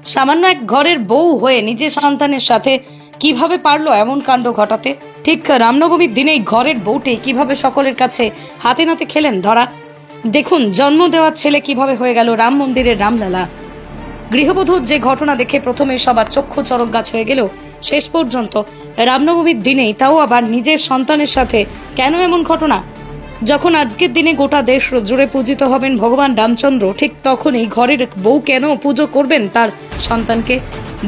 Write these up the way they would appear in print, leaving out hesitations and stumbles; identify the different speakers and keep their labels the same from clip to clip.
Speaker 1: সামান্য এক ঘরের বউ হয়ে নিজের সন্তানের সাথে কিভাবে পারলো এমন কাণ্ড ঘটাতে? ঠিক রামনবমীর দিনেই ঘরের বউটি কিভাবে সকলের কাছে হাতে নাতে খেলেন ধরা। দেখুন জন্ম দেওয়া ছেলে কিভাবে হয়ে গেল রাম মন্দিরের রামলালা। গৃহবধূর যে ঘটনা দেখে প্রথমে সবার চক্ষু চরক গাছ হয়ে গেল, শেষ পর্যন্ত রামনবমীর দিনেই, তাও আবার নিজের সন্তানের সাথে কেন এমন ঘটনা? যখন আজকের দিনে গোটা দেশ জুড়ে পূজিত হবেন ভগবান রামচন্দ্র, ঠিক তখনই ঘরের বউ কেন পুজো করবেন তার সন্তানকে?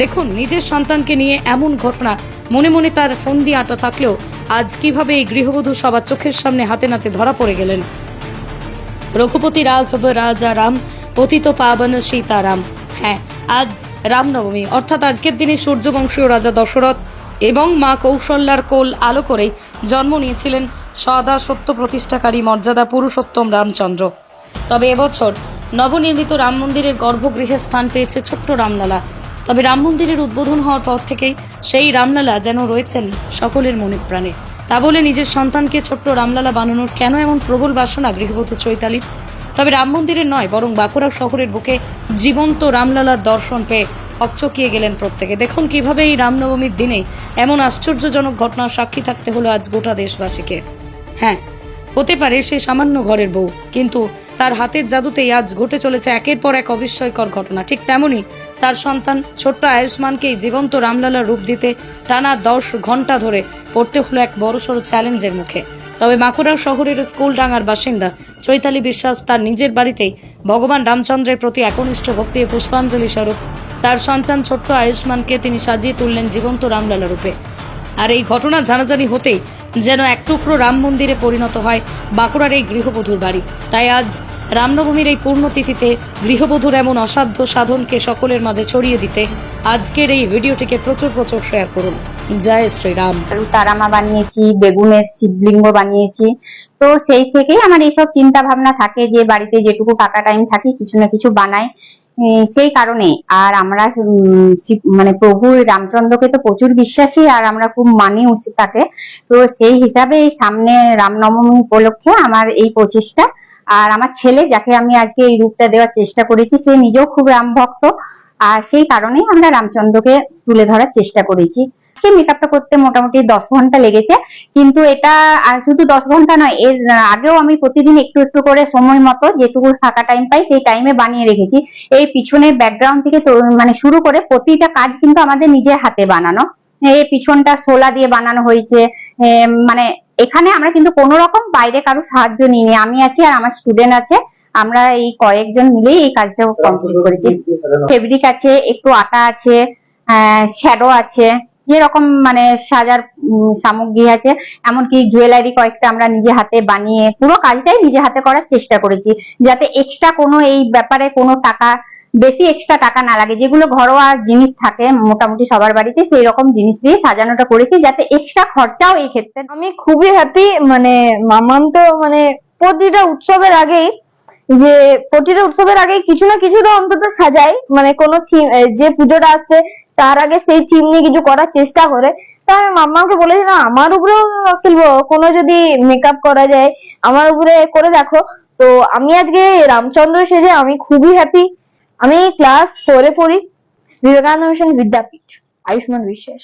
Speaker 1: দেখুন নিজের সন্তানকে নিয়ে এমন ঘটনা, মনে মনে তার ফন্দি আটা থাকলেও আজ কিভাবে এই গৃহবধূ সবার চোখের সামনে হাতে নাতে ধরা পড়ে গেলেন। রঘুপতি রাঘব রাজা রাম, পতিত পাবন সীতারাম। হ্যাঁ, আজ রামনবমী, অর্থাৎ আজকের দিনে সূর্যবংশীয় রাজা দশরথ এবং মা কৌশল্যার কোল আলো করেই জন্ম নিয়েছিলেন সদা সত্য প্রতিষ্ঠাকারী মর্যাদা পুরুষোত্তম রামচন্দ্র। তবে এবছর নবনির্মিত রাম মন্দিরের গর্ভগৃহে স্থান পেয়েছে ছোট্ট রামলালা। তবে রাম মন্দিরের উদ্বোধন হওয়ার পর থেকেই সেই রামলালা যেন রয়েছেন সকলের মনে প্রাণে। তা বলে নিজের সন্তানকে ছোট্ট রামলালা বানানোর কেন এমন প্রবল বাসনা গৃহবধূ চৈতালির? তবে রাম মন্দিরের নয়, বরং বাঁকুড়া শহরের বুকে জীবন্ত রামলালার দর্শন পেয়ে হকচকিয়ে গেলেন প্রত্যেকে। দেখুন কিভাবে এই রামনবমীর দিনে এমন আশ্চর্যজনক ঘটনার সাক্ষী থাকতে হলো আজ গোটা দেশবাসীকে। হ্যাঁ, হতে পারে সে সামান্য ঘরের বউ, কিন্তু তার হাতের জাদুতেই আজ ঘটে চলেছে একের পর এক অবিস্ময়কর ঘটনা। ঠিক তেমনি তার সন্তান ছোট্ট আয়ুষ্মানকেই জীবন্ত রামলালার রূপ দিতে টানা 10 ঘন্টা ধরে পড়তে হলো এক বড়সড় চ্যালেঞ্জের মুখে। তবে বাঁকুড়া শহরের স্কুলডাঙ্গার বাসিন্দা চৈতালি বিশ্বাস তার নিজের বাড়িতেই ভগবান রামচন্দ্রের প্রতি একনিষ্ঠ ভক্তি ও পুষ্পাঞ্জলি স্বরূপ তার সন্তান ছোট্ট আয়ুষ্মানকে তিনি সাজিয়ে তুললেন জীবন্ত রামলালা রূপে। আর এই ঘটনা জানাজানি হতেই যেন এক টুকরো রাম মন্দিরে পরিণত হয় বাঁকুড়ার এই গৃহবধূর বাড়ি। তাই আজ রামনবমীর এই পূর্ণতিথিতে গৃহবধূর এমন অসাধ্য সাধনকে সকলের মাঝে ছড়িয়ে দিতে আজকের এই ভিডিওটিকে প্রচুর শেয়ার করুন। জয় শ্রীরাম।
Speaker 2: তারামা বানিয়েছি, বেগুনের শিবলিঙ্গ বানিয়েছি। তো সেই থেকেই আমার এইসব চিন্তা ভাবনা থাকে যে বাড়িতে যেটুকু ফাঁকা টাইম থাকে কিছু না কিছু বানাই। সেই কারণে আর আমরা মানে প্রভু রামচন্দ্রকে তো প্রচুর বিশ্বাসী, আর আমরা খুব মানি তাকে। তো সেই হিসাবে সামনে রামনবমী উপলক্ষে আমার এই প্রচেষ্টা। আর আমার ছেলে, যাকে আমি আজকে এই রূপটা দেওয়ার চেষ্টা করেছি, সে নিজেও খুব রাম ভক্ত, আর সেই কারণেই আমরা রামচন্দ্রকে তুলে ধরার চেষ্টা করেছি। মেকআপটা করতে মোটামুটি 10 ঘন্টা লেগেছে, কিন্তু এটা শুধু 10 ঘন্টা নয়, এর আগেও আমি প্রতিদিন একটু একটু করে সময় মতো যেটুকু ফাঁকা টাইম পাই সেই টাইমে বানিয়ে রেখেছি। এই পিছনের ব্যাকগ্রাউন্ড থেকে মানে শুরু করে প্রতিটা কাজ কিন্তু আমাদের নিজের হাতে বানানো। এই পিছনটা শোলা দিয়ে বানানো হয়েছে। মানে এখানে আমরা কিন্তু কোনো রকম বাইরে কারো সাহায্য নিইনি, আমি আছি আর আমার স্টুডেন্ট আছে, আমরা এই কয়েকজন মিলেই এই কাজটা কমপ্লিট করেছি। ফেব্রিক আছে, একটু আটা আছে, শ্যাডো আছে, যেরকম মানে সাজার সামগ্রী আছে, এমনকি জুয়েলারি কয়েকটা আমরা নিজে হাতে বানিয়ে পুরো কাজটাই নিজে হাতে করার চেষ্টা করেছি, যাতে এক্সট্রা কোনো এই ব্যাপারে কোনো টাকা, বেশি এক্সট্রা টাকা না লাগে। যেগুলো ঘরোয়া জিনিস থাকে মোটামুটি সবার বাড়িতে, সেই রকম জিনিস দিয়ে সাজানোটা করেছি, যাতে এক্সট্রা খরচাও এই ক্ষেত্রে।
Speaker 3: আমি খুবই হ্যাপি। মানে মামাম তো মানে প্রতিটা উৎসবের আগেই কিছু না কিছু তো অন্তত সাজাই, মানে কোনো থিম, যে পুজোটা আসছে তার আগে সেই থিম নিয়ে কিছু করার চেষ্টা করে। তো আমি মাম্মাকে বলেছি, না আমার উপরেও খেলবো, কোনো যদি মেকআপ করা যায় আমার উপরে করে দেখো। তো আমি আজকে রামচন্দ্র সেজে আমি খুবই হ্যাপি। আমি ক্লাস 4 এ পড়ি, বিবেকানন্দ মিশন বিদ্যাপীঠ, আয়ুষ্মান বিশ্বাস।